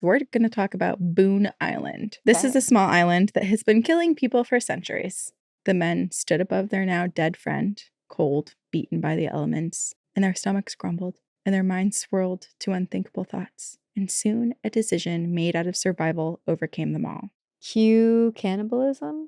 We're going to talk about Boon Island. This is a small island that has been killing people for centuries. The men stood above their now dead friend, cold, beaten by the elements, and their stomachs grumbled, and their minds swirled to unthinkable thoughts. And soon a decision made out of survival overcame them all. Cue cannibalism?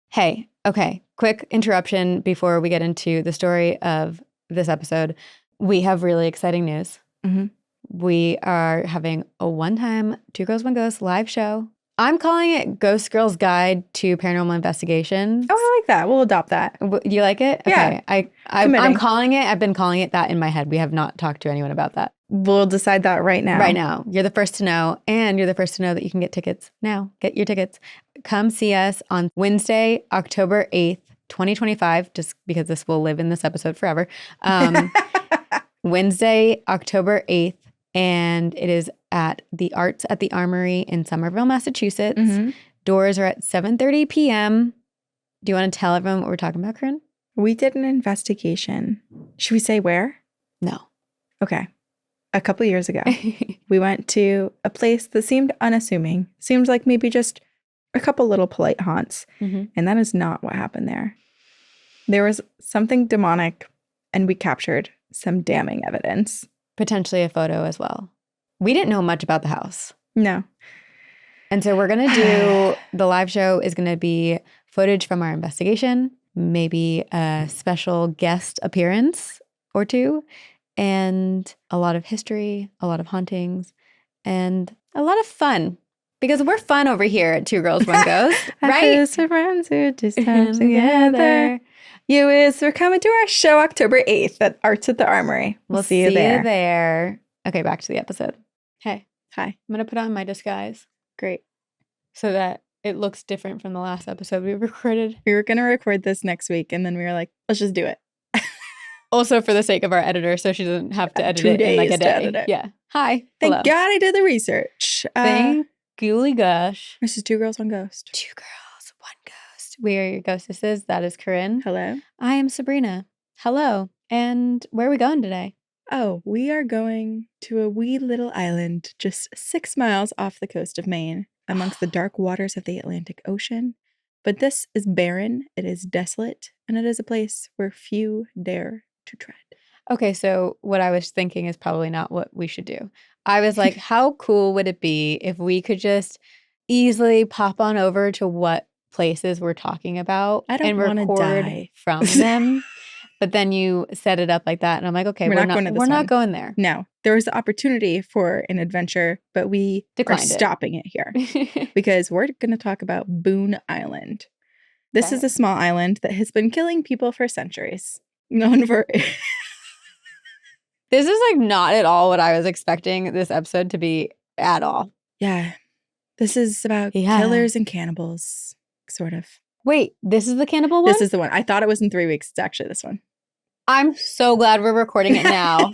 Hey, okay, quick interruption before we get into the story of this episode. We have really exciting news. Mm-hmm. We are having a one-time Two Girls, One Ghost live show. I'm calling it Ghost Girl's Guide to Paranormal Investigation. Oh, I like that. We'll adopt that. You like it? Yeah. Okay. I'm calling it. I've been calling it that in my head. We have not talked to anyone about that. We'll decide that right now. Right now. You're the first to know, and you're the first to know that you can get tickets now. Get your tickets. Come see us on Wednesday, October 8th, 2025, just because this will live in this episode forever. Wednesday, October 8th, and it is at the Arts at the Armory in Somerville, Massachusetts. Mm-hmm. Doors are at 7:30 p.m. Do you want to tell everyone what we're talking about, Corinne? We did an investigation. Should we say where? No. Okay. A couple years ago, we went to a place that seemed unassuming. Seemed like maybe just a couple little polite haunts. Mm-hmm. And that is not what happened there. There was something demonic, and we captured some damning evidence. Potentially a photo as well. We didn't know much about the house. No. And so we're going to do, the live show is going to be footage from our investigation, maybe a special guest appearance or two, and a lot of history, a lot of hauntings, and a lot of fun. Because we're fun over here at Two Girls, One Ghost, right? Just friends who just come together. We're coming to our show October 8th at Arts at the Armory. We'll see you there. Okay, back to the episode. Hey. Hi. I'm going to put on my disguise. Great. So that it looks different from the last episode we recorded. We were going to record this next week, and then we were like, let's just do it. Also for the sake of our editor, so she doesn't have to edit it in like a day. Yeah. Hi. Thank Hello. God I did the research. Thank gooly gosh. This is Two Girls, One Ghost. Two Girls, One Ghost. We are your ghostesses. That is Corinne. Hello. I am Sabrina. Hello. And where are we going today? Oh, we are going to a wee little island just 6 miles off the coast of Maine, amongst the dark waters of the Atlantic Ocean. But this is barren, it is desolate, and it is a place where few dare to tread. Okay, so what I was thinking is probably not what we should do. I was like, how cool would it be if we could just easily pop on over to what places we're talking about and record from them? But then you set it up like that, and I'm like, okay, we're not going there. No, there was the opportunity for an adventure, but we are stopping it here because we're going to talk about Boon Island. This is a small island that has been killing people for centuries. Known for... This is like not at all what I was expecting this episode to be at all. Yeah. This is about killers and cannibals, sort of. Wait, this is the cannibal one? This is the one. I thought it was in 3 weeks. It's actually this one. I'm so glad we're recording it now.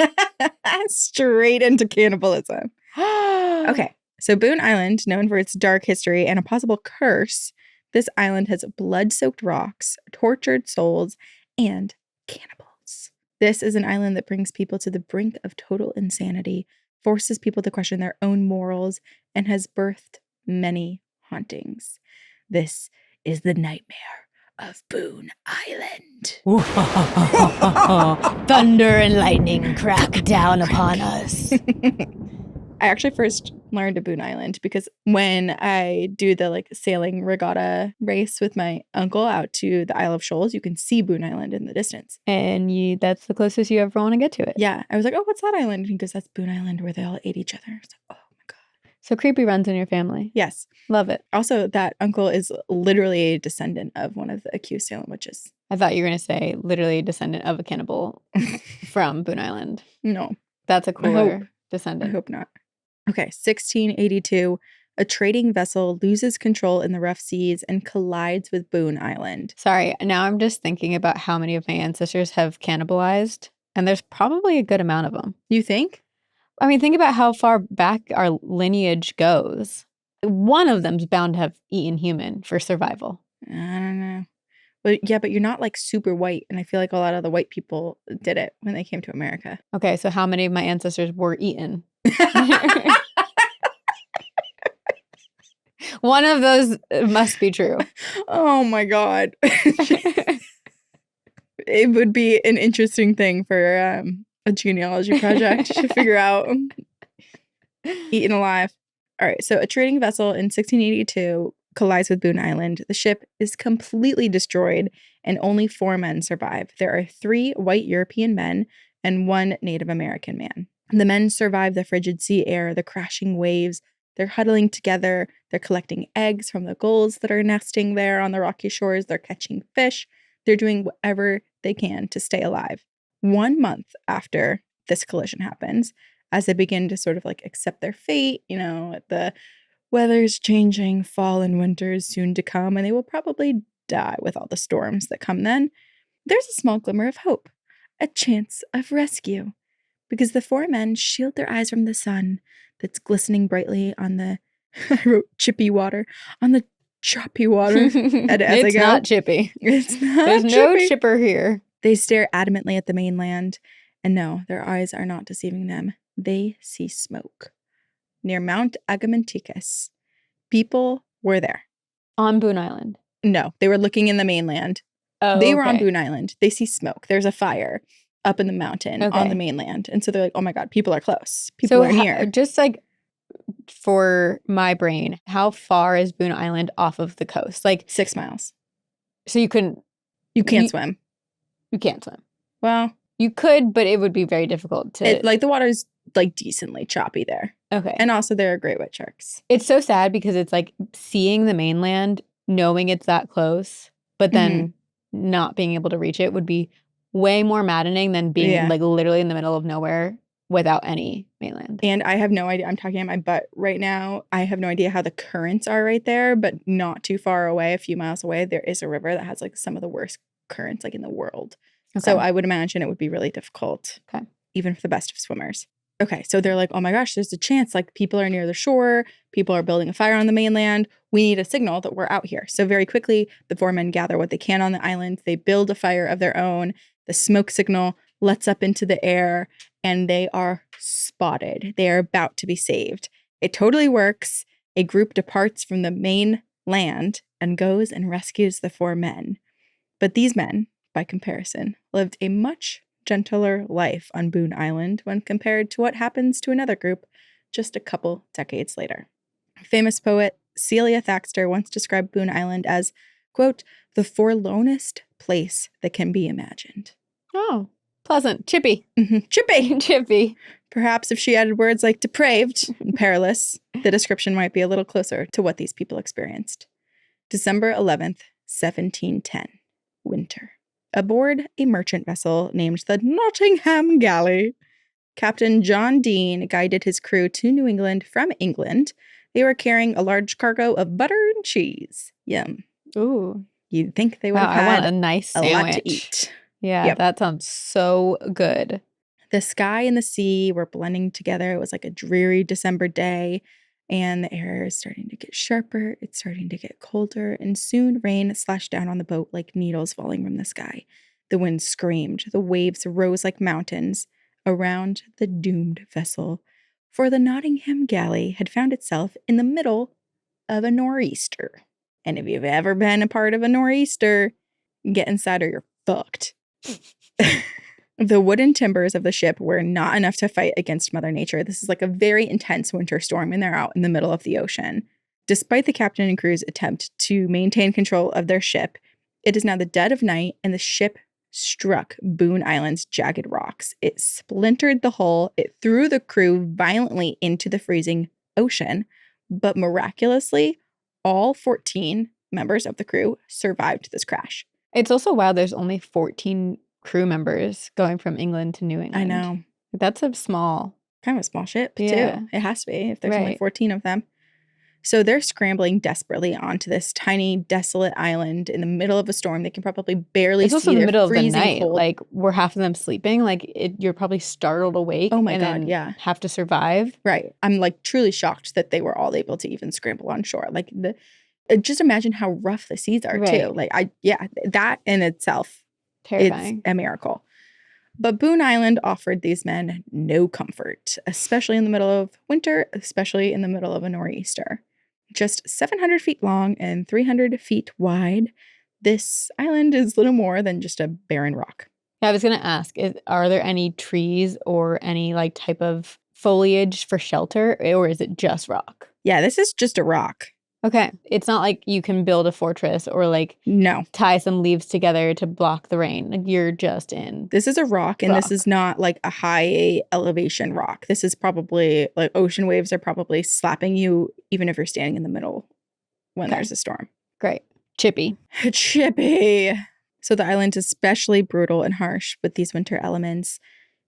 Straight into cannibalism. Okay. So Boon Island, known for its dark history and a possible curse, this island has blood-soaked rocks, tortured souls, and cannibals. This is an island that brings people to the brink of total insanity, forces people to question their own morals, and has birthed many hauntings. This is the nightmare of Boon Island. Thunder and lightning crack down upon us. I actually first learned of Boon Island because when I do the sailing regatta race with my uncle out to the Isle of Shoals, you can see Boon Island in the distance. And that's the closest you ever want to get to it. Yeah. I was like, oh, what's that island? And he goes, that's Boon Island where they all ate each other. I was like, oh my God. So creepy runs in your family. Yes. Love it. Also, that uncle is literally a descendant of one of the accused Salem witches. I thought you were going to say literally a descendant of a cannibal from Boon Island. No. That's a cooler descendant. I hope not. Okay, 1682, A trading vessel loses control in the rough seas and collides with Boon Island. Sorry, now I'm just thinking about how many of my ancestors have cannibalized, and there's probably a good amount of them. You think? I mean, think about how far back our lineage goes. One of them's bound to have eaten human for survival. I don't know. But yeah, but you're not like super white. And I feel like a lot of the white people did it when they came to America. Okay, so how many of my ancestors were eaten? One of those must be true. Oh my God. It would be an interesting thing for a genealogy project to figure out. Eaten alive. All right, so a trading vessel in 1682 collides with Boon Island. The ship is completely destroyed and only 4 men survive. There are 3 white European men and 1 Native American man. The men survive the frigid sea air, the crashing waves. They're huddling together. They're collecting eggs from the gulls that are nesting there on the rocky shores. They're catching fish. They're doing whatever they can to stay alive. 1 month after this collision happens, as they begin to sort of like accept their fate, the weather's changing, fall and winter is soon to come, and they will probably die with all the storms that come then. There's a small glimmer of hope, a chance of rescue, because the 4 men shield their eyes from the sun that's glistening brightly on the, I wrote chippy water, on the choppy water. It's not chippy. It's not There's chippy. no chipper here. They stare adamantly at the mainland, and no, their eyes are not deceiving them. They see smoke. Near Mount Agamenticus. People were there. On Boon Island? No, they were looking in the mainland. Oh, they were on Boon Island. They see smoke. There's a fire up in the mountain on the mainland. And so they're like, oh my God, people are close. People are near. Just like for my brain, how far is Boon Island off of the coast? Like 6 miles. So you couldn't... You can't swim. You can't swim. Well... You could, but it would be very difficult to... the water's like decently choppy there. Okay. And also there are great white sharks. It's so sad because it's like seeing the mainland, knowing it's that close, but then not being able to reach it would be way more maddening than being like literally in the middle of nowhere without any mainland. And I have no idea. I'm talking at my butt right now. I have no idea how the currents are right there, but not too far away, a few miles away, there is a river that has like some of the worst currents like in the world. Okay. So I would imagine it would be really difficult, even for the best of swimmers. Okay, so they're like, oh my gosh, there's a chance. Like people are near the shore. People are building a fire on the mainland. We need a signal that we're out here. So very quickly, the 4 men gather what they can on the island. They build a fire of their own. The smoke signal lets up into the air, and they are spotted. They are about to be saved. It totally works. A group departs from the main land and goes and rescues the 4 men. But these men, by comparison, lived a much gentler life on Boon Island when compared to what happens to another group just a couple decades later. Famous poet Celia Thaxter once described Boon Island as, quote, the forlornest place that can be imagined. Oh, pleasant. Chippy. Chippy. Chippy. Perhaps if she added words like depraved and perilous, the description might be a little closer to what these people experienced. December 11th, 1710. Winter. Aboard a merchant vessel named the Nottingham Galley, Captain John Deane guided his crew to New England from England. They were carrying a large cargo of butter and cheese. Yum. Ooh. You'd think they would have had I want a nice sandwich. A lot to eat. Yeah, that sounds so good. The sky and the sea were blending together. It was like a dreary December day, and the air is starting to get sharper. It's starting to get colder, and soon rain slashed down on the boat like needles falling from the sky. The wind screamed. The waves rose like mountains around the doomed vessel, for the Nottingham Galley had found itself in the middle of a nor'easter. And if you've ever been a part of a nor'easter, get inside or you're fucked. The wooden timbers of the ship were not enough to fight against Mother Nature. This is like a very intense winter storm, and they're out in the middle of the ocean. Despite the captain and crew's attempt to maintain control of their ship, it is now the dead of night, and the ship struck Boon Island's jagged rocks. It splintered the hull. It threw the crew violently into the freezing ocean, but miraculously, all 14 members of the crew survived this crash. It's also wild there's only 14 crew members going from England to New England. I know. That's a small... Kind of a small ship, too. It has to be if there's only 14 of them. So they're scrambling desperately onto this tiny, desolate island in the middle of a storm. They can probably barely It's also see. in the They're middle of the freezing night. cold. Like, were half of them sleeping? Like, you're probably startled awake. Oh my and God, then yeah. have to survive. Right. I'm like truly shocked that they were all able to even scramble on shore. Like just imagine how rough the seas are too. Right. Like that in itself, Terrifying. it's a miracle. But Boon Island offered these men no comfort, especially in the middle of winter, especially in the middle of a nor'easter. Just 700 feet long and 300 feet wide, this island is little more than just a barren rock. Yeah, I was going to ask, are there any trees or any like type of foliage for shelter, or is it just rock? Yeah, this is just a rock. Okay. It's not like you can build a fortress or like No. tie some leaves together to block the rain. Like, you're just in. This is a rock, and this is not like a high elevation rock. This is probably like ocean waves are probably slapping you even if you're standing in the middle when there's a storm. Great. Chippy. Chippy. So the island is especially brutal and harsh with these winter elements.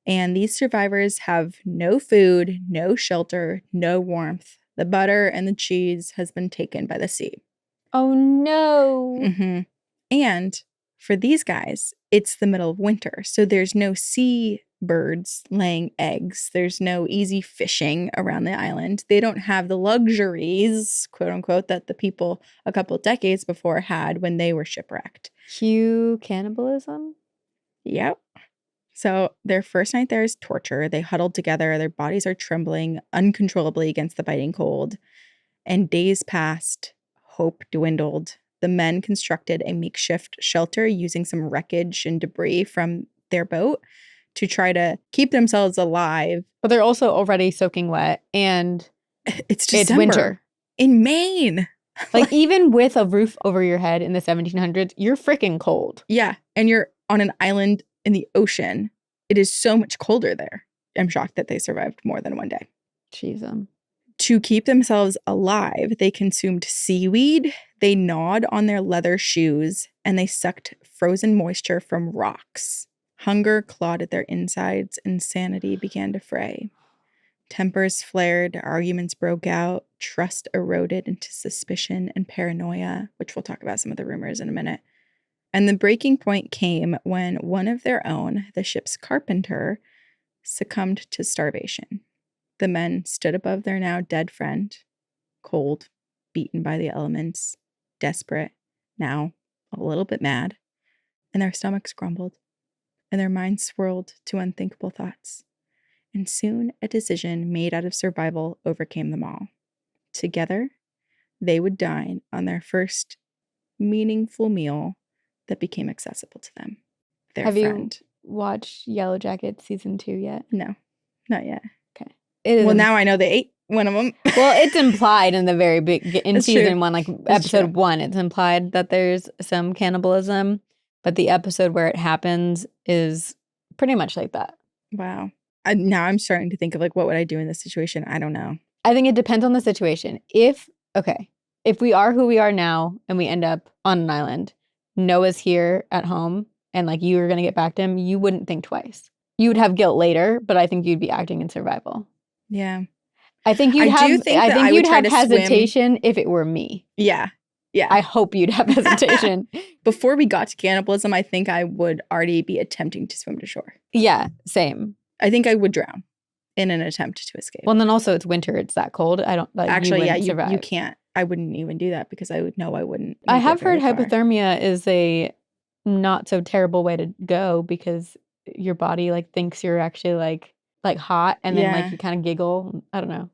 And these survivors have no food, no shelter, no warmth. The butter and the cheese has been taken by the sea. Oh, no. Mm-hmm. And for these guys, it's the middle of winter. So there's no sea birds laying eggs. There's no easy fishing around the island. They don't have the luxuries, quote unquote, that the people a couple of decades before had when they were shipwrecked. Cue cannibalism? Yep. So their first night there is torture. They huddled together. Their bodies are trembling uncontrollably against the biting cold. And days passed. Hope dwindled. The men constructed a makeshift shelter using some wreckage and debris from their boat to try to keep themselves alive. But they're also already soaking wet, and it's December. Winter. In Maine. Like, even with a roof over your head in the 1700s, you're freaking cold. Yeah. And you're on an island in the ocean. It is so much colder there. I'm shocked that they survived more than one day. Jeez. To keep themselves alive, they consumed seaweed, they gnawed on their leather shoes, and they sucked frozen moisture from rocks. Hunger clawed at their insides, and sanity began to fray. Tempers flared, arguments broke out, trust eroded into suspicion and paranoia, which we'll talk about some of the rumors in a minute. And the breaking point came when one of their own, the ship's carpenter, succumbed to starvation. The men stood above their now dead friend, cold, beaten by the elements, desperate, now a little bit mad, and their stomachs grumbled, and their minds swirled to unthinkable thoughts. And soon a decision made out of survival overcame them all. Together, they would dine on their first meaningful meal that became accessible to them. Their friend. You watched Yellow Jackets season 2 yet? No, not yet. Okay. It is now I know they ate one of them. Well, it's implied in the very big in season 1, like episode 1. It's implied that there's some cannibalism, but the episode where it happens is pretty much like that. Wow. Now I'm starting to think of like, what would I do in this situation? I don't know. I think it depends on the situation. If we are who we are now and we end up on an island, Noah's here at home, and like you are going to get back to him, you wouldn't think twice. You would have guilt later, but I think you'd be acting in survival. Yeah. I think you'd have hesitation if it were me. Yeah. Yeah. I hope you'd have hesitation. Before we got to cannibalism, I think I would already be attempting to swim to shore. Yeah, same. I think I would drown in an attempt to escape. Well, and then also it's winter. It's that cold. I don't like. Actually, you can't. I wouldn't even do that because I would know I wouldn't. I have heard hypothermia is a not so terrible way to go because your body like thinks you're actually like hot, and then like you kind of giggle. I don't know.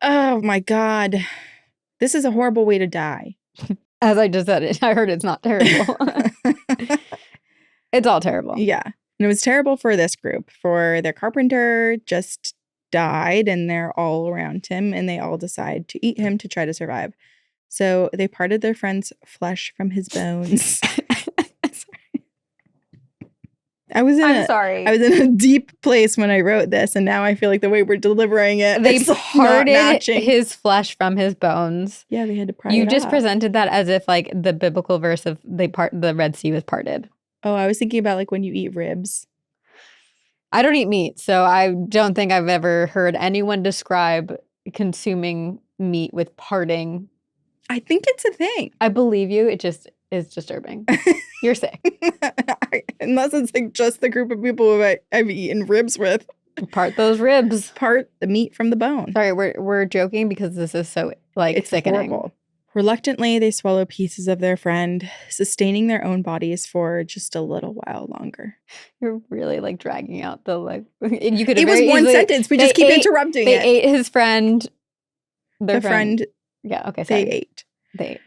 Oh my God. This is a horrible way to die. As I just said it, I heard it's not terrible. It's all terrible. Yeah. And it was terrible for this group. For their carpenter just died and they're all around him and they all decide to eat him to try to survive. So they parted their friend's flesh from his bones. I was in a deep place when I wrote this, and now I feel like the way we're delivering it, they parted his flesh from his bones. Yeah, they had to pry it You just off. presented that as if like the biblical verse of the Red Sea was parted. Oh, I was thinking about like when you eat ribs. I don't eat meat, so I don't think I've ever heard anyone describe consuming meet with parting. I think it's a thing. I believe you. It just is disturbing. You're sick. Unless it's like just the group of people who I've eaten ribs with. Part those ribs. Part the meat from the bone. Sorry, we're joking because this is so It's sickening. horrible. Reluctantly, they swallow pieces of their friend, sustaining their own bodies for just a little while longer. You're really like dragging out the like. You could. It was one sentence. We just keep interrupting it. They ate his friend. Their friend. Yeah. Okay. Sorry. They ate.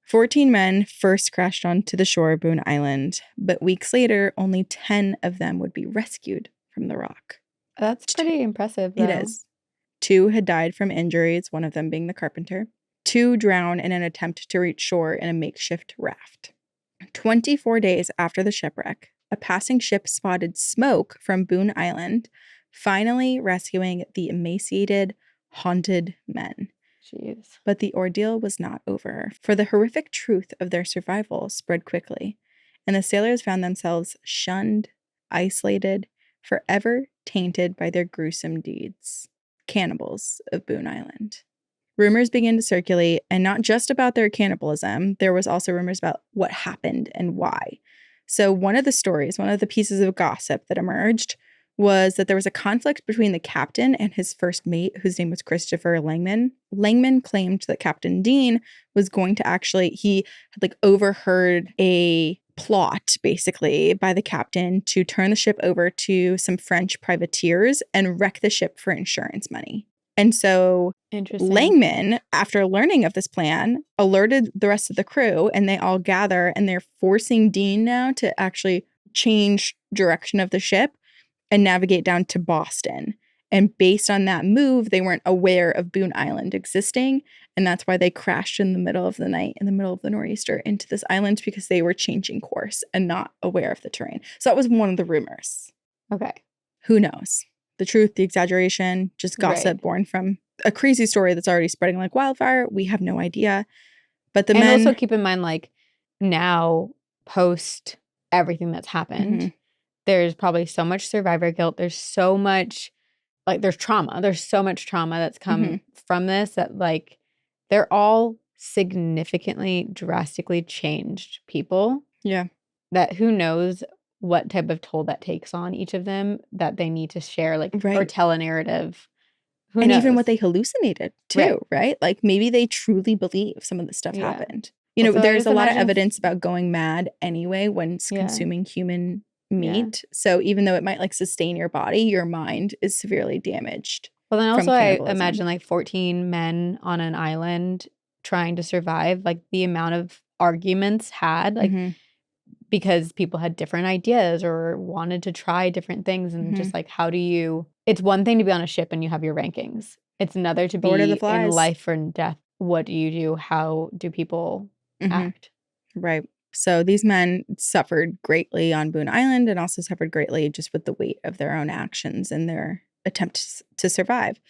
14 men first crashed onto the shore of Boon Island, but weeks later, only 10 of them would be rescued from the rock. That's pretty impressive, though. It is. 2 had died from injuries, one of them being the carpenter. 2 drowned in an attempt to reach shore in a makeshift raft. 24 days after the shipwreck, a passing ship spotted smoke from Boon Island, finally rescuing the emaciated, haunted men. Jeez. But the ordeal was not over, for the horrific truth of their survival spread quickly, and the sailors found themselves shunned, isolated, forever tainted by their gruesome deeds. Cannibals of Boon Island. Rumors began to circulate, and not just about their cannibalism, there was also rumors about what happened and why. So one of the pieces of gossip that emerged was that there was a conflict between the captain and his first mate, whose name was Christopher Langman. Langman claimed that Captain Dean was going to he had overheard a plot, basically, by the captain to turn the ship over to some French privateers and wreck the ship for insurance money. And so Langman, after learning of this plan, alerted the rest of the crew, and they all gather, and they're forcing Dean now to actually change direction of the ship and navigate down to Boston. And based on that move, they weren't aware of Boon Island existing. And that's why they crashed in the middle of the night, in the middle of the nor'easter, into this island, because they were changing course and not aware of the terrain. So that was one of the rumors. Okay. Who knows? The truth, the exaggeration, just gossip born from a crazy story that's already spreading like wildfire. We have no idea. But men... also keep in mind, now, post everything that's happened, there's probably so much survivor guilt. There's so much, there's trauma. There's so much trauma that's come from this that, they're all significantly, drastically changed people. Yeah. That who knows what type of toll that takes on each of them that they need to share, or tell a narrative. Who knows? Even what they hallucinated, too, right? Maybe they truly believe some of this stuff happened. There's a lot of evidence about going mad anyway when consuming human meat. Yeah. So even though it might sustain your body, your mind is severely damaged. Well, then also I imagine 14 men on an island trying to survive, the amount of arguments had, because people had different ideas or wanted to try different things, and just how do you, it's one thing to be on a ship and you have your rankings. It's another to be in life or death. What do you do? How do people act? Right. So these men suffered greatly on Boon Island, and also suffered greatly just with the weight of their own actions and their attempts to survive.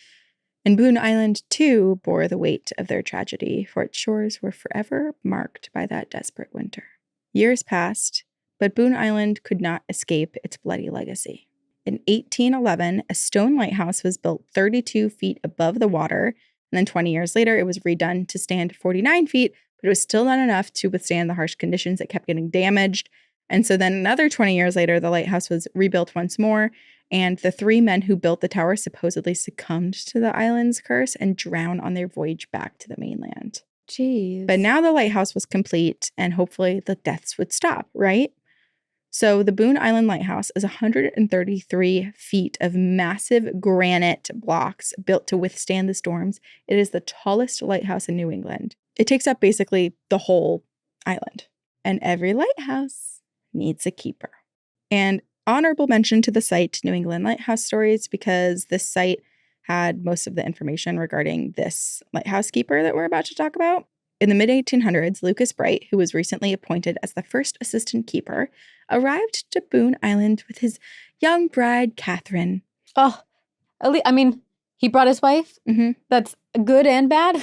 And Boon Island, too, bore the weight of their tragedy, for its shores were forever marked by that desperate winter. Years passed, but Boon Island could not escape its bloody legacy. In 1811, a stone lighthouse was built 32 feet above the water, and then 20 years later, it was redone to stand 49 feet, but it was still not enough to withstand the harsh conditions. It kept getting damaged. And so then another 20 years later, the lighthouse was rebuilt once more, and the 3 men who built the tower supposedly succumbed to the island's curse and drowned on their voyage back to the mainland. Jeez. But now the lighthouse was complete, and hopefully the deaths would stop, right? So the Boon Island Lighthouse is 133 feet of massive granite blocks built to withstand the storms. It is the tallest lighthouse in New England. It takes up basically the whole island. And every lighthouse needs a keeper. And honorable mention to the site New England Lighthouse Stories, because this site had most of the information regarding this lighthouse keeper that we're about to talk about. In the mid-1800s, Lucas Bright, who was recently appointed as the first assistant keeper, arrived to Boon Island with his young bride, Catherine. Oh, he brought his wife? Mm-hmm. That's good and bad?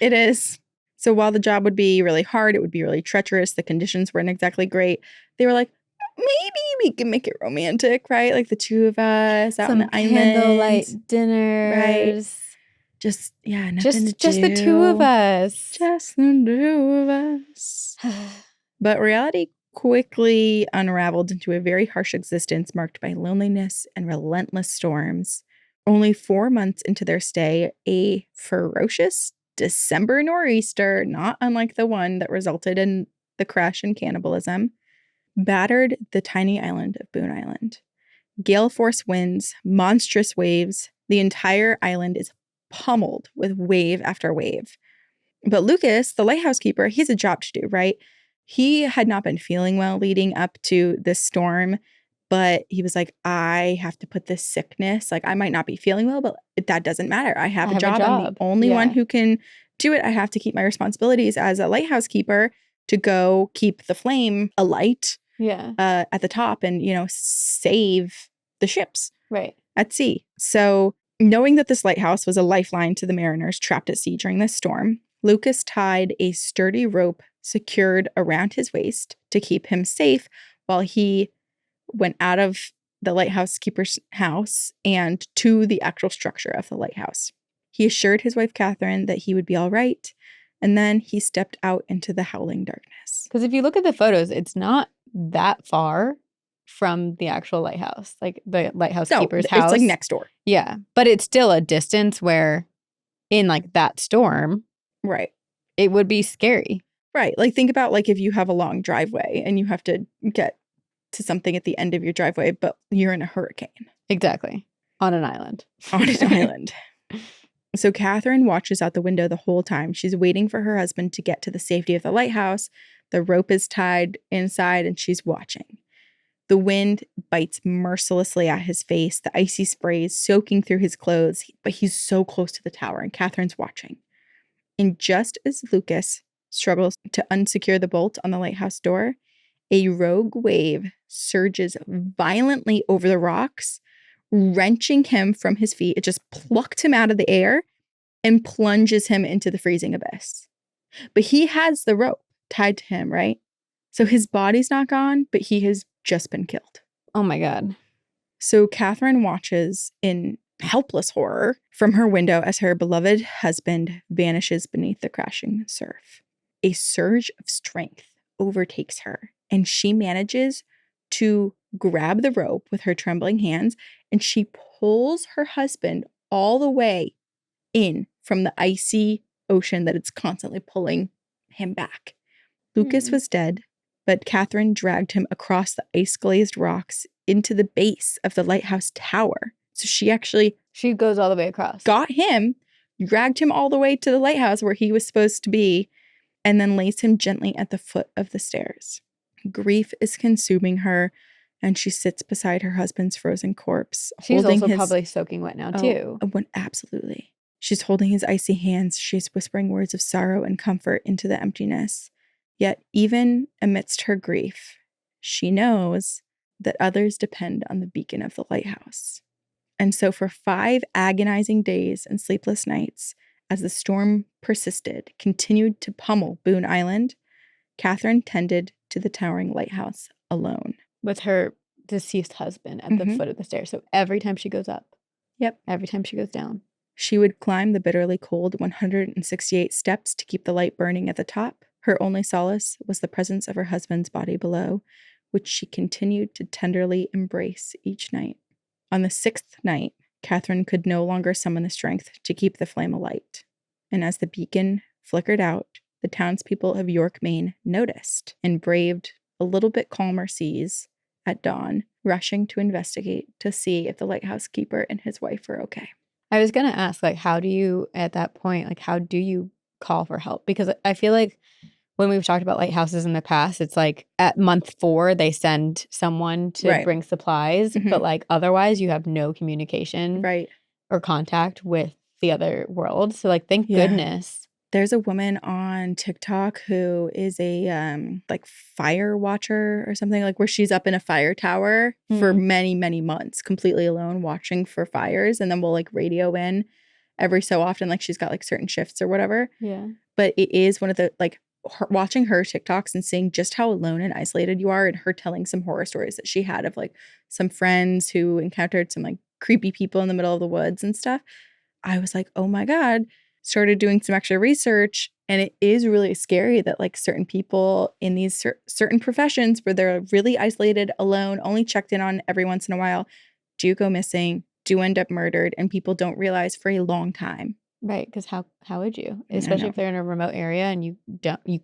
It is. So while the job would be really hard, it would be really treacherous, the conditions weren't exactly great, they were like, maybe we can make it romantic, right? The two of us out on the island. Candlelight dinners. Right. nothing to Just do. the two of us. Just the two of us. But reality quickly unraveled into a very harsh existence marked by loneliness and relentless storms. Only 4 months into their stay, a ferocious December nor'easter, not unlike the one that resulted in the crash and cannibalism, battered the tiny island of Boon Island. Gale force winds, monstrous waves, the entire island is pummeled with wave after wave. But Lucas, the lighthouse keeper, he has a job to do, right? He had not been feeling well leading up to this storm, but he was like, I have to put this sickness, like I might not be feeling well, but that doesn't matter. I have a job. I'm the only one who can do it. I have to keep my responsibilities as a lighthouse keeper to go keep the flame alight at the top and, save the ships at sea. So knowing that this lighthouse was a lifeline to the mariners trapped at sea during this storm, Lucas tied a sturdy rope secured around his waist to keep him safe while he went out of the lighthouse keeper's house and to the actual structure of the lighthouse. He assured his wife, Catherine, that he would be all right. And then he stepped out into the howling darkness. Because if you look at the photos, it's not that far from the actual lighthouse, like the lighthouse keeper's house. It's like next door. Yeah. But it's still a distance where in like that storm, right, it would be scary. Right. Like think about like if you have a long driveway and you have to get to something at the end of your driveway, but you're in a hurricane. Exactly. On an island. On an island. So Catherine watches out the window the whole time. She's waiting for her husband to get to the safety of the lighthouse. The rope is tied inside and she's watching. The wind bites mercilessly at his face. The icy spray is soaking through his clothes, but he's so close to the tower and Catherine's watching. And just as Lucas struggles to unsecure the bolt on the lighthouse door, a rogue wave surges violently over the rocks, wrenching him from his feet. It just plucked him out of the air and plunges him into the freezing abyss. But he has the rope tied to him, right? So his body's not gone, but he has just been killed. Oh my God. So Catherine watches in helpless horror from her window as her beloved husband vanishes beneath the crashing surf. A surge of strength overtakes her, and she manages to grab the rope with her trembling hands, and she pulls her husband all the way in from the icy ocean that it's constantly pulling him back. Lucas was dead, but Catherine dragged him across the ice-glazed rocks into the base of the lighthouse tower. So she goes all the way across. Got him, dragged him all the way to the lighthouse where he was supposed to be, and then lays him gently at the foot of the stairs. Grief is consuming her, and she sits beside her husband's frozen corpse. She's also probably soaking wet now, too. Absolutely. She's holding his icy hands. She's whispering words of sorrow and comfort into the emptiness. Yet, even amidst her grief, she knows that others depend on the beacon of the lighthouse. And so for 5 agonizing days and sleepless nights, as the storm persisted, continued to pummel Boon Island, Catherine tended to the towering lighthouse alone. With her deceased husband at the foot of the stairs. So every time she goes up. Yep. Every time she goes down. She would climb the bitterly cold 168 steps to keep the light burning at the top. Her only solace was the presence of her husband's body below, which she continued to tenderly embrace each night. On the 6th night, Catherine could no longer summon the strength to keep the flame alight. And as the beacon flickered out, the townspeople of York, Maine noticed and braved a little bit calmer seas at dawn, rushing to investigate to see if the lighthouse keeper and his wife were okay. I was going to ask, how do you, at that point, how do you call for help? Because I feel like when we've talked about lighthouses in the past, it's at month 4, they send someone to bring supplies, but otherwise you have no communication or contact with the other world. So thank goodness. There's a woman on TikTok who is a fire watcher or something, where she's up in a fire tower for many, many months, completely alone, watching for fires, and then will radio in every so often. She's got certain shifts or whatever. Yeah. But it is one of the watching her TikToks and seeing just how alone and isolated you are, and her telling some horror stories that she had of some friends who encountered some creepy people in the middle of the woods and stuff. I was like, oh my God, started doing some extra research. And it is really scary that like certain people in these certain professions where they're really isolated, alone, only checked in on every once in a while, do go missing, do end up murdered, and people don't realize for a long time. Right, because how would you? Especially if they're in a remote area and you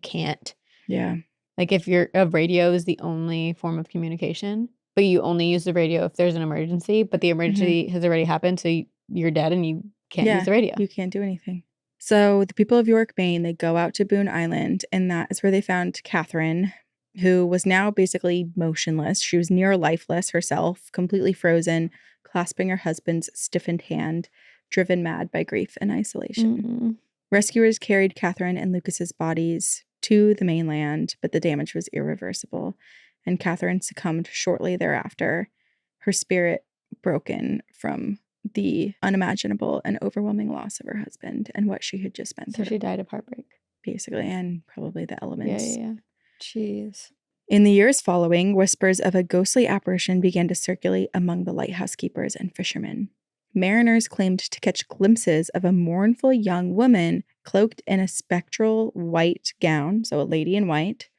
can't. Yeah. Like if a radio is the only form of communication, but you only use the radio if there's an emergency, but the emergency has already happened, so you're dead and you can't use the radio. You can't do anything. So the people of York, Maine, they go out to Boon Island, and that is where they found Catherine, who was now basically motionless. She was near lifeless herself, completely frozen, clasping her husband's stiffened hand, driven mad by grief and isolation. Rescuers carried Catherine and Lucas's bodies to the mainland, but the damage was irreversible, and Catherine succumbed shortly thereafter, her spirit broken from the unimaginable and overwhelming loss of her husband and what she had just been through. So she died of heartbreak. Basically, and probably the elements. Yeah. Jeez. In the years following, whispers of a ghostly apparition began to circulate among the lighthouse keepers and fishermen. Mariners claimed to catch glimpses of a mournful young woman cloaked in a spectral white gown, so a lady in white,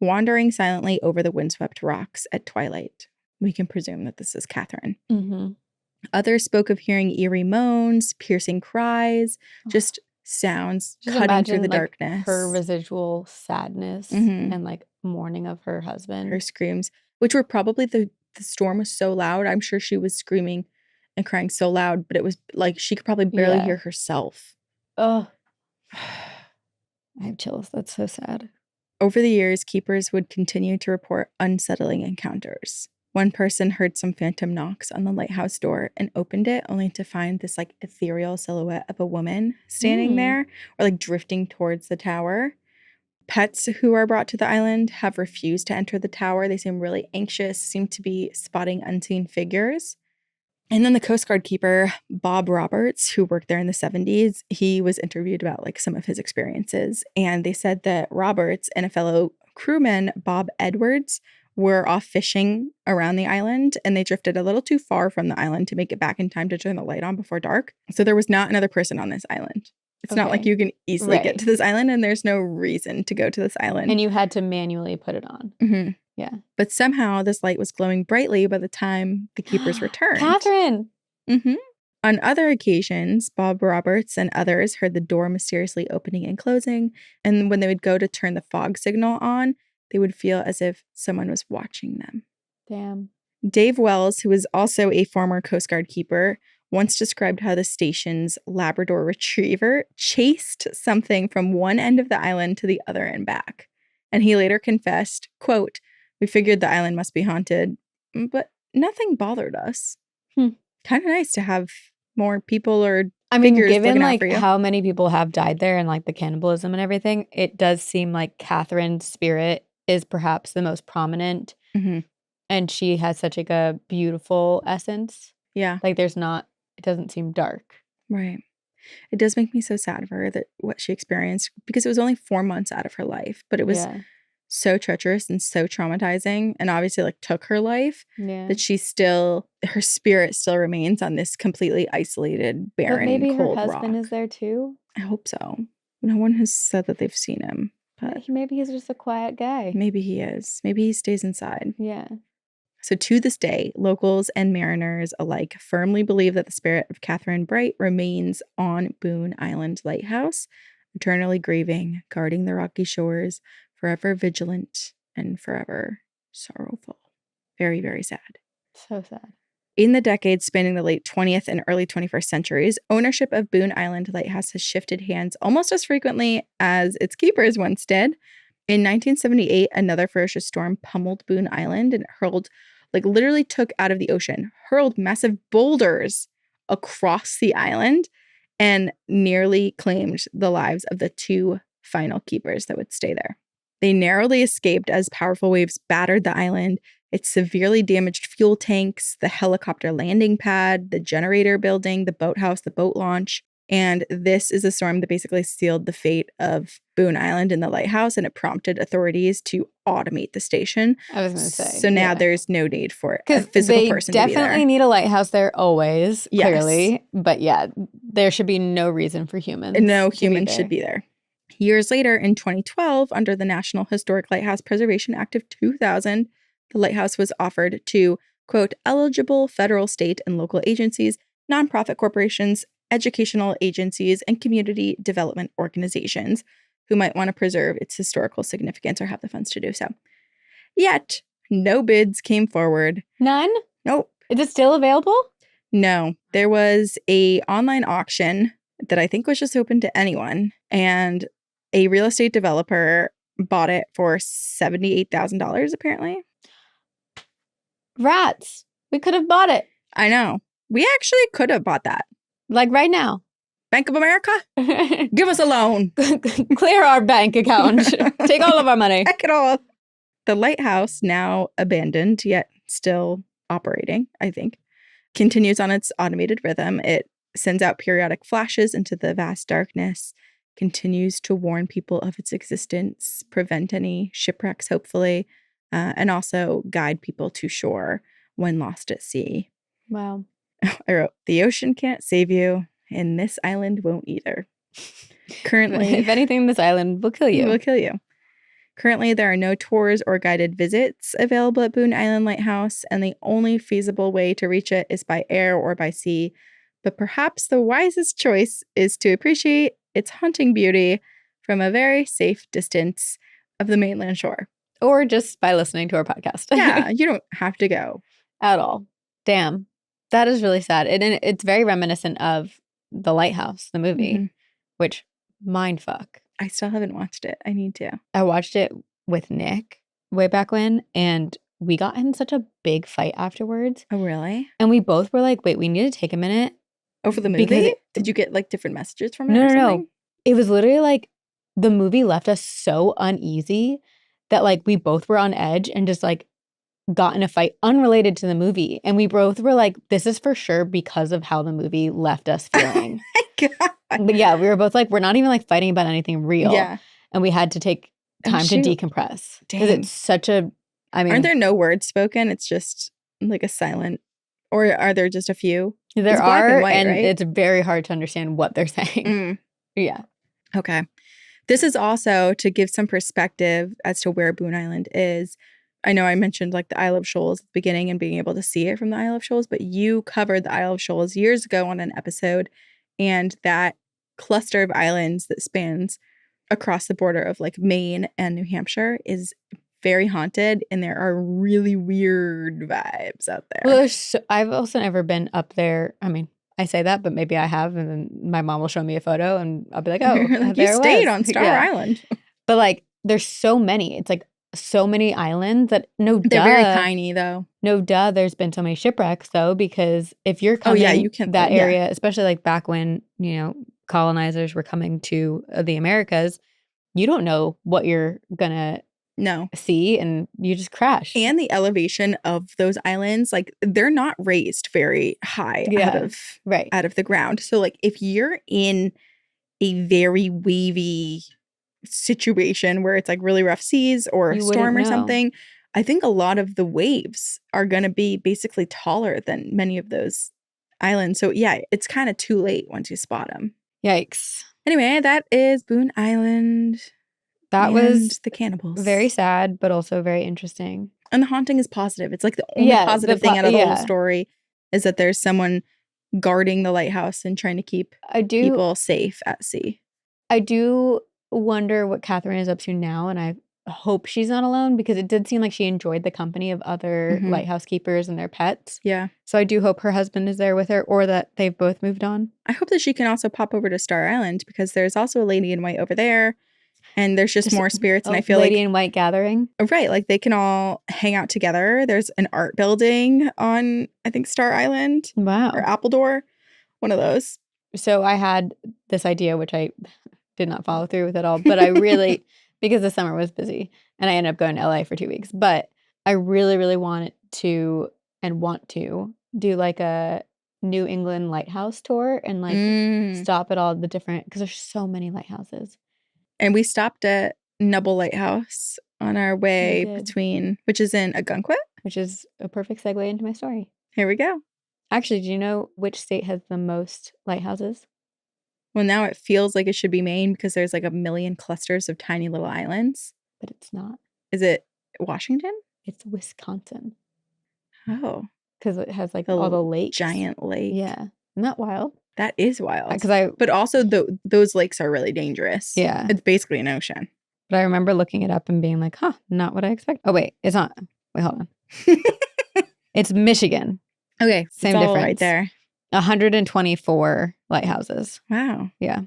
wandering silently over the windswept rocks at twilight. We can presume that this is Catherine. Others spoke of hearing eerie moans, piercing cries, just sounds cutting through the darkness. Her residual sadness and like mourning of her husband. Her screams, which were probably the storm was so loud. I'm sure she was screaming and crying so loud, but it was like she could probably barely hear herself. Oh, I have chills. That's so sad. Over the years, keepers would continue to report unsettling encounters. One person heard some phantom knocks on the lighthouse door and opened it only to find this like ethereal silhouette of a woman standing there or like drifting towards the tower. Pets who are brought to the island have refused to enter the tower. They seem really anxious, seem to be spotting unseen figures. And then the Coast Guard keeper, Bob Roberts, who worked there in the 70s, he was interviewed about like some of his experiences. And they said that Roberts and a fellow crewman, Bob Edwards, were off fishing around the island, and they drifted a little too far from the island to make it back in time to turn the light on before dark. So there was not another person on this island. It's not like you can easily get to this island, and there's no reason to go to this island. And you had to manually put it on. Yeah. But somehow this light was glowing brightly by the time the keepers returned. Catherine! On other occasions, Bob Roberts and others heard the door mysteriously opening and closing, and when they would go to turn the fog signal on, they would feel as if someone was watching them. Damn. Dave Wells, who was also a former Coast Guard keeper, once described how the station's Labrador Retriever chased something from one end of the island to the other and back. And he later confessed, quote, "We figured the island must be haunted, but nothing bothered us." Kind of nice to have more people or figures given looking out like for you. how many people have died there and like the cannibalism and everything, it does seem like Catherine's spirit is perhaps the most prominent. And she has such like a beautiful essence. Yeah. Like it doesn't seem dark. Right. It does make me so sad for her that what she experienced, because it was only 4 months out of her life, but it was so treacherous and so traumatizing, and obviously like took her life, that her spirit still remains on this completely isolated, barren, but maybe cold her husband rock. is there too. I hope so. No one has said that they've seen him, but maybe he's just a quiet guy. Maybe he is. Maybe he stays inside. Yeah. So to this day, locals and mariners alike firmly believe that the spirit of Catherine Bright remains on Boon Island Lighthouse, eternally grieving, guarding the rocky shores, forever vigilant, and forever sorrowful. Very, very sad. So sad. In the decades spanning the late 20th and early 21st centuries, ownership of Boon Island Lighthouse has shifted hands almost as frequently as its keepers once did. In 1978, another ferocious storm pummeled Boon Island and literally took out of the ocean, hurled massive boulders across the island, and nearly claimed the lives of the 2 final keepers that would stay there. They narrowly escaped as powerful waves battered the island. It severely damaged fuel tanks, the helicopter landing pad, the generator building, the boathouse, the boat launch. And this is a storm that basically sealed the fate of Boon Island and the lighthouse, and it prompted authorities to automate the station. I was going to say. So now there's no need for a physical person to be there. They definitely need a lighthouse there always, clearly. But yeah, there should be no reason for humans. No humans should be there. Years later, in 2012, under the National Historic Lighthouse Preservation Act of 2000, the lighthouse was offered to, quote, eligible federal, state, and local agencies, nonprofit corporations, educational agencies, and community development organizations who might want to preserve its historical significance or have the funds to do so. Yet, no bids came forward. None? Nope. Is it still available? No. There was a online auction that I think was just open to anyone, and a real estate developer bought it for $78,000, apparently. Rats. We could have bought it. I know. We actually could have bought that. Like right now. Bank of America? Give us a loan. Clear our bank account. Take all of our money. Take it all. The lighthouse, now abandoned, yet still operating, I think, continues on its automated rhythm. It sends out periodic flashes into the vast darkness, continues to warn people of its existence, prevent any shipwrecks, hopefully, and also guide people to shore when lost at sea. Wow. I wrote, the ocean can't save you, and this island won't either. Currently, if anything, this island will kill you. Will kill you. Currently, there are no tours or guided visits available at Boon Island Lighthouse, and the only feasible way to reach it is by air or by sea. But perhaps the wisest choice is to appreciate its haunting beauty from a very safe distance of the mainland shore. Or just by listening to our podcast. Yeah, you don't have to go. At all. Damn. That is really sad. And it's very reminiscent of The Lighthouse, the movie, which, mindfuck. I still haven't watched it. I need to. I watched it with Nick way back when, and we got in such a big fight afterwards. Oh, really? And we both were like, wait, we need to take a minute. Oh, for the movie? Did you get like different messages from it? No. It was literally like the movie left us so uneasy that like we both were on edge and just like got in a fight unrelated to the movie. And we both were like, this is for sure because of how the movie left us feeling. Oh my God. But yeah, we were both like, we're not even like fighting about anything real. Yeah. And we had to take time to decompress. Because it's such a, I mean. Aren't there no words spoken? It's just like a silent, or are there just a few? There are, right? It's very hard to understand what they're saying. Yeah. Okay. This is also to give some perspective as to where Boon Island is. I know I mentioned like the Isle of Shoals at the beginning and being able to see it from the Isle of Shoals, but you covered the Isle of Shoals years ago on an episode, and that cluster of islands that spans across the border of like Maine and New Hampshire is very haunted, and there are really weird vibes out there. Well, I've also never been up there. I mean, I say that, but maybe I have, and then my mom will show me a photo, and I'll be like, "Oh, like, you stayed on Star Island." But like, there's so many. It's like so many islands that they're very tiny though. No duh. There's been so many shipwrecks though, because if you're coming you can that area, especially like back when colonizers were coming to the Americas, you don't know what you're gonna see, and you just crash. And the elevation of those islands, like they're not raised very high out of the ground. So like if you're in a very wavy situation where it's like really rough seas or a storm or something, I think a lot of the waves are going to be basically taller than many of those islands. So yeah, it's kind of too late once you spot them. Yikes. Anyway, that is Boon Island. That was the Cannibals. Very sad, but also very interesting. And the haunting is positive. It's like the only positive thing out of the whole story is that there's someone guarding the lighthouse and trying to keep people safe at sea. I do wonder what Catherine is up to now, and I hope she's not alone, because it did seem like she enjoyed the company of other lighthouse keepers and their pets. Yeah. So I do hope her husband is there with her, or that they've both moved on. I hope that she can also pop over to Star Island, because there's also a lady in white over there. And there's just more spirits, and I feel Lady in White gathering. Right, like they can all hang out together. There's an art building on, I think, Star Island. Wow. Or Appledore, one of those. So I had this idea, which I did not follow through with at all, but I really, because the summer was busy, and I ended up going to LA for 2 weeks, but I really, really want to do like a New England lighthouse tour and like stop at all the different, because there's so many lighthouses. And we stopped at Nubble Lighthouse on our way between, which is in Algonquin. Which is a perfect segue into my story. Here we go. Actually, do you know which state has the most lighthouses? Well, now it feels like it should be Maine because there's like a million clusters of tiny little islands. But it's not. Is it Washington? It's Wisconsin. Oh. Because it has like all the lakes. Giant lake. Yeah. Isn't that wild? That is wild. But also those lakes are really dangerous. Yeah. It's basically an ocean. But I remember looking it up and being like, not what I expect. Oh, wait, it's not. Wait, hold on. It's Michigan. Okay. Same difference. Right there. 124 lighthouses. Wow. Yeah.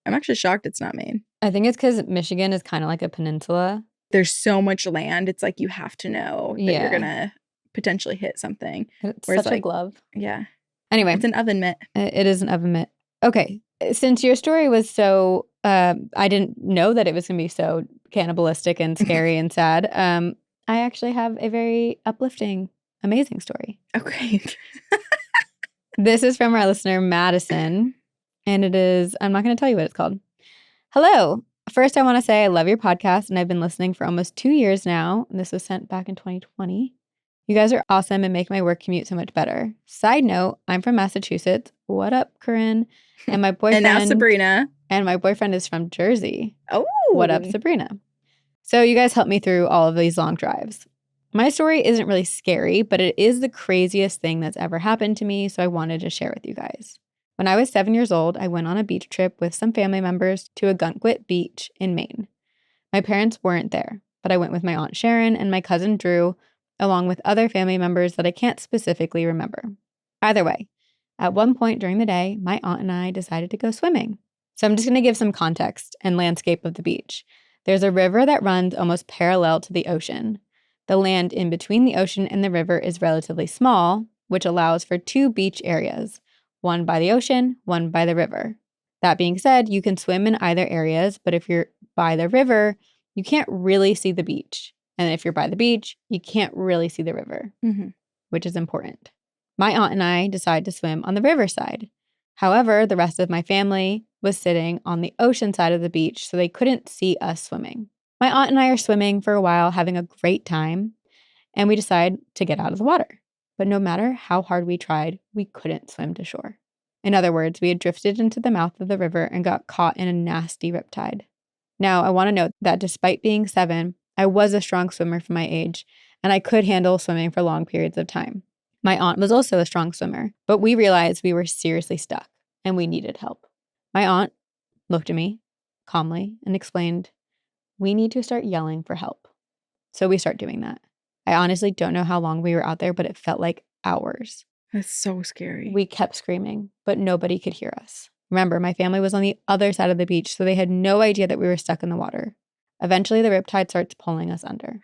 I'm actually shocked it's not Maine. I think it's because Michigan is kind of like a peninsula. There's so much land. It's like you have to know that you're going to potentially hit something. It's such a glove. Yeah. Anyway. It's an oven mitt. It is an oven mitt. Okay. Since your story was so, I didn't know that it was going to be so cannibalistic and scary and sad. I actually have a very uplifting, amazing story. Okay. This is from our listener, Madison. And it is, I'm not going to tell you what it's called. Hello. First, I want to say I love your podcast and I've been listening for almost 2 years now. And this was sent back in 2020. You guys are awesome and make my work commute so much better. Side note, I'm from Massachusetts. What up, Corinne? And my boyfriend. And now Sabrina. And my boyfriend is from Jersey. Oh. What up, Sabrina? So you guys helped me through all of these long drives. My story isn't really scary, but it is the craziest thing that's ever happened to me, so I wanted to share with you guys. When I was 7 years old, I went on a beach trip with some family members to a Gunkwit beach in Maine. My parents weren't there, but I went with my Aunt Sharon and my cousin Drew, along with other family members that I can't specifically remember. Either way, at one point during the day, my aunt and I decided to go swimming. So I'm just going to give some context and landscape of the beach. There's a river that runs almost parallel to the ocean. The land in between the ocean and the river is relatively small, which allows for 2 beach areas, one by the ocean, one by the river. That being said, you can swim in either areas, but if you're by the river, you can't really see the beach. And if you're by the beach, you can't really see the river, which is important. My aunt and I decided to swim on the river side. However, the rest of my family was sitting on the ocean side of the beach, so they couldn't see us swimming. My aunt and I are swimming for a while, having a great time, and we decide to get out of the water. But no matter how hard we tried, we couldn't swim to shore. In other words, we had drifted into the mouth of the river and got caught in a nasty riptide. Now, I want to note that despite being 7, I was a strong swimmer for my age, and I could handle swimming for long periods of time. My aunt was also a strong swimmer, but we realized we were seriously stuck and we needed help. My aunt looked at me calmly and explained, "We need to start yelling for help." So we start doing that. I honestly don't know how long we were out there, but it felt like hours. That's so scary. We kept screaming, but nobody could hear us. Remember, my family was on the other side of the beach, so they had no idea that we were stuck in the water. Eventually, the riptide starts pulling us under.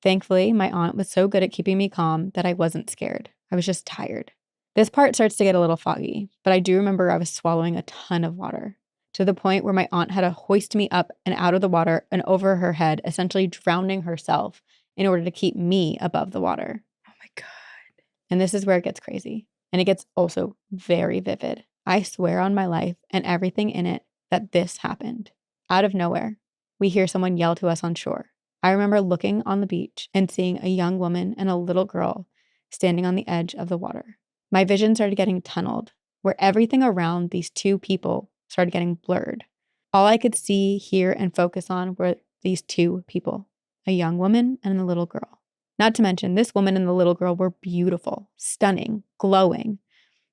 Thankfully, my aunt was so good at keeping me calm that I wasn't scared. I was just tired. This part starts to get a little foggy, but I do remember I was swallowing a ton of water, to the point where my aunt had to hoist me up and out of the water and over her head, essentially drowning herself in order to keep me above the water. Oh my God. And this is where it gets crazy. And it gets also very vivid. I swear on my life and everything in it that this happened. Out of nowhere, we hear someone yell to us on shore. I remember looking on the beach and seeing a young woman and a little girl standing on the edge of the water. My vision started getting tunneled, where everything around these 2 people started getting blurred. All I could see, hear, and focus on were these 2 people, a young woman and a little girl. Not to mention, this woman and the little girl were beautiful, stunning, glowing.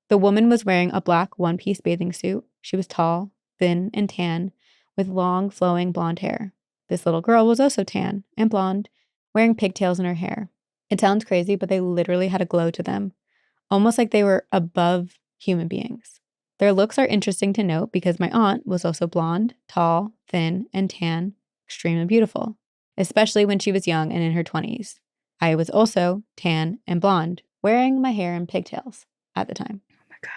The woman was wearing a black one-piece bathing suit. She was tall, thin, and tan, with long, flowing blonde hair. This little girl was also tan and blonde, wearing pigtails in her hair. It sounds crazy, but they literally had a glow to them, almost like they were above human beings. Their looks are interesting to note because my aunt was also blonde, tall, thin, and tan, extremely beautiful, especially when she was young and in her 20s. I was also tan and blonde, wearing my hair in pigtails at the time. Oh my God.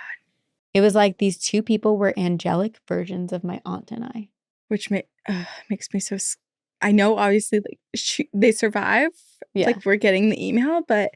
It was like these 2 people were angelic versions of my aunt and I. Which makes me so... I know, obviously, like they survive. Yeah. Like, we're getting the email, but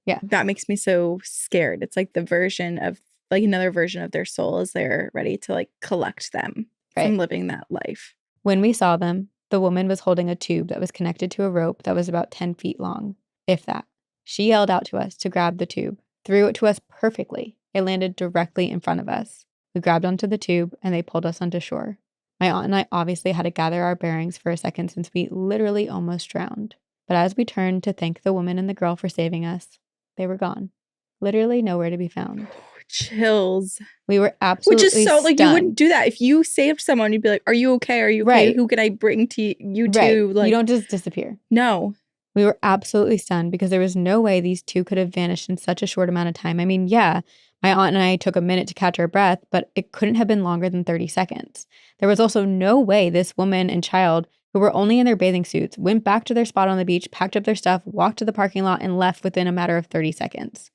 yeah, that makes me so scared. It's like the version of, like, another version of their soul as they're ready to, like, collect them from living that life. When we saw them, the woman was holding a tube that was connected to a rope that was about 10 feet long, if that. She yelled out to us to grab the tube, threw it to us perfectly. It landed directly in front of us. We grabbed onto the tube and they pulled us onto shore. My aunt and I obviously had to gather our bearings for a second since we literally almost drowned. But as we turned to thank the woman and the girl for saving us, they were gone. Literally nowhere to be found. Chills. We were absolutely Which is so, like, stunned. you wouldn't do that. If you saved someone, you'd be like, are you okay? Are you okay? Right. Who can I bring to you Right. to? Like, you don't just disappear. No. We were absolutely stunned because there was no way these two could have vanished in such a short amount of time. I mean, yeah, my aunt and I took a minute to catch our breath, but it couldn't have been longer than 30 seconds. There was also no way this woman and child, who were only in their bathing suits, went back to their spot on the beach, packed up their stuff, walked to the parking lot, and left within a matter of 30 seconds.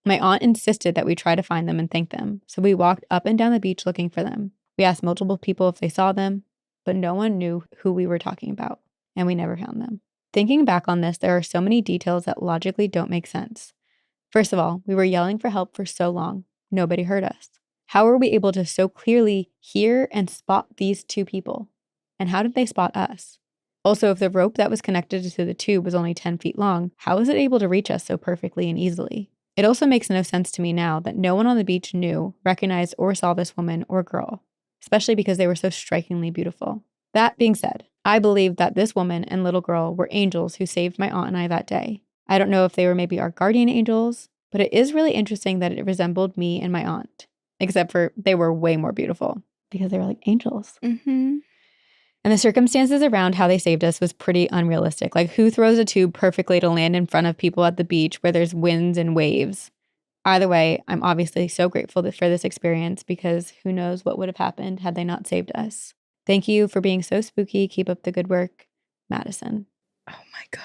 My aunt insisted that we try to find them and thank them, so we walked up and down the beach looking for them. We asked multiple people if they saw them, but no one knew who we were talking about, and we never found them. Thinking back on this, there are so many details that logically don't make sense. First of all, we were yelling for help for so long. Nobody heard us. How were we able to so clearly hear and spot these two people? And how did they spot us? Also, if the rope that was connected to the tube was only 10 feet long, how was it able to reach us so perfectly and easily? It also makes no sense to me now that no one on the beach knew, recognized, or saw this woman or girl, especially because they were so strikingly beautiful. That being said, I believe that this woman and little girl were angels who saved my aunt and I that day. I don't know if they were maybe our guardian angels, but it is really interesting that it resembled me and my aunt, except for they were way more beautiful because they were like angels. Mm-hmm. And the circumstances around how they saved us was pretty unrealistic. Like, who throws a tube perfectly to land in front of people at the beach where there's winds and waves? Either way, I'm obviously so grateful for this experience because who knows what would have happened had they not saved us. Thank you for being so spooky. Keep up the good work, Madison. Oh my God.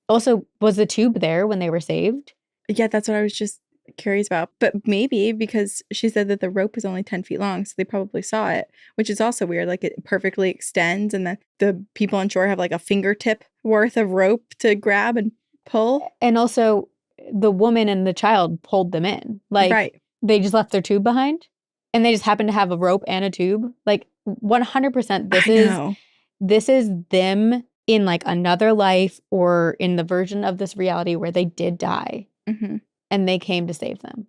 Also, was the tube there when they were saved? Yeah, that's what I was just curious about. But maybe because she said that the rope is only 10 feet long, so they probably saw it, which is also weird. Like, it perfectly extends and then the people on shore have like a fingertip worth of rope to grab and pull. And also, the woman and the child pulled them in. Like, right. They just left their tube behind and they just happened to have a rope and a tube. Like, 100% this is them in like another life or in the version of this reality where they did die. Mm-hmm. And they came to save them.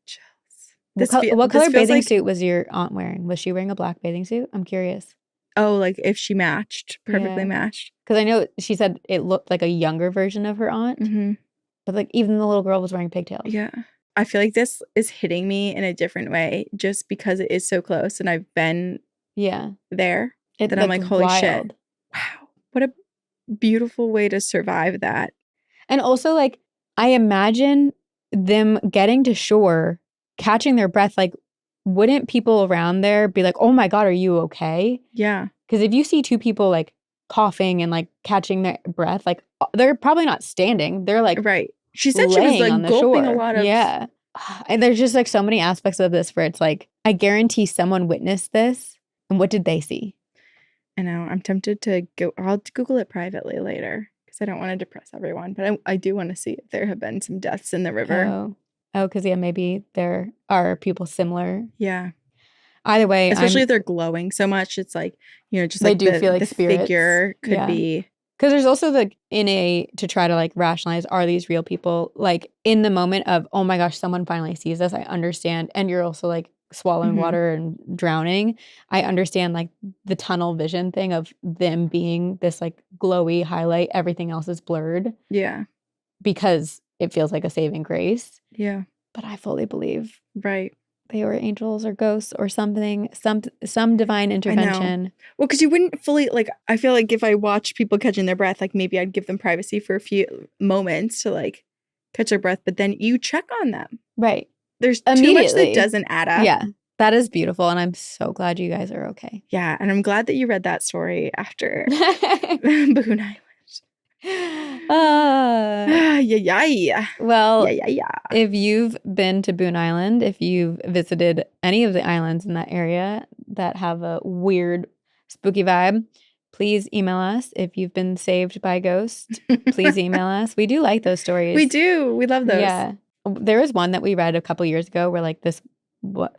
Chills. What color bathing suit was your aunt wearing? Was she wearing a black bathing suit? I'm curious. Oh, like if she matched, perfectly matched. Because I know she said it looked like a younger version of her aunt. Mm-hmm. But like even the little girl was wearing pigtails. Yeah. I feel like this is hitting me in a different way just because it is so close and I've been there. That I'm like, holy shit. Wow. What a beautiful way to survive that. And also, like, I imagine them getting to shore, catching their breath. Like, wouldn't people around there be like, oh my God, are you okay? Yeah. Because if you see two people like coughing and like catching their breath, like they're probably not standing. They're like, right. She said she was like gulping a lot of. Yeah. And there's just like so many aspects of this where it's like, I guarantee someone witnessed this. And what did they see? I know. I'm tempted to go. I'll Google it privately later because I don't want to depress everyone. But I do want to see if there have been some deaths in the river. Oh, because maybe there are people similar. Yeah. Either way, especially if they're glowing so much, it's like, just they like do feel like the spirits. Figure could be. Because there's also like to try to like rationalize, are these real people? Like in the moment of, oh my gosh, someone finally sees us. I understand. And you're also like swallowing water and drowning. I understand like the tunnel vision thing of them being this like glowy highlight. Everything else is blurred. Yeah. Because it feels like a saving grace. Yeah. But I fully believe. Right. They were angels or ghosts or something, some divine intervention. Well, because you wouldn't fully, like, I feel like if I watch people catching their breath, like maybe I'd give them privacy for a few moments to like catch their breath, but then you check on them. Right. There's too much that doesn't add up. Yeah. That is beautiful. And I'm so glad you guys are okay. Yeah. And I'm glad that you read that story after Boon Island. Well, if you've been to Boon Island, if you've visited any of the islands in that area that have a weird, spooky vibe, please email us. If you've been saved by ghosts, please email us. We do like those stories. We do. We love those. Yeah. There was one that we read a couple years ago where like this,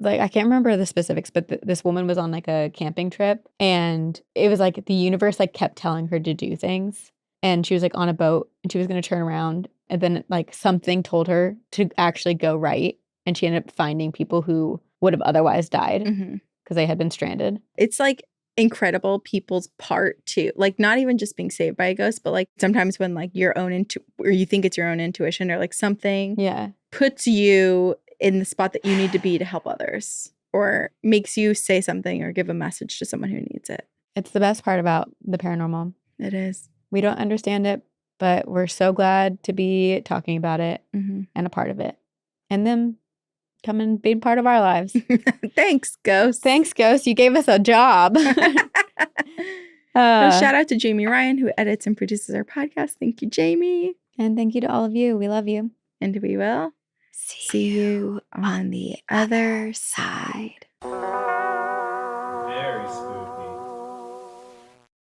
I can't remember the specifics, but this woman was on like a camping trip and it was like the universe like kept telling her to do things. And she was like on a boat and she was going to turn around and then like something told her to actually go right. And she ended up finding people who would have otherwise died Mhm. because they had been stranded. It's like incredible people's part too. Like not even just being saved by a ghost, but like sometimes when like your own or you think it's your own intuition or like something puts you in the spot that you need to be to help others or makes you say something or give a message to someone who needs it. It's the best part about the paranormal. It is. We don't understand it, but we're so glad to be talking about it and a part of it. And them come and be part of our lives. Thanks, ghosts. Thanks, ghosts. You gave us a job. Shout out to Jamie Ryan, who edits and produces our podcast. Thank you, Jamie. And thank you to all of you. We love you. And we will see you on the other side. Very spooky.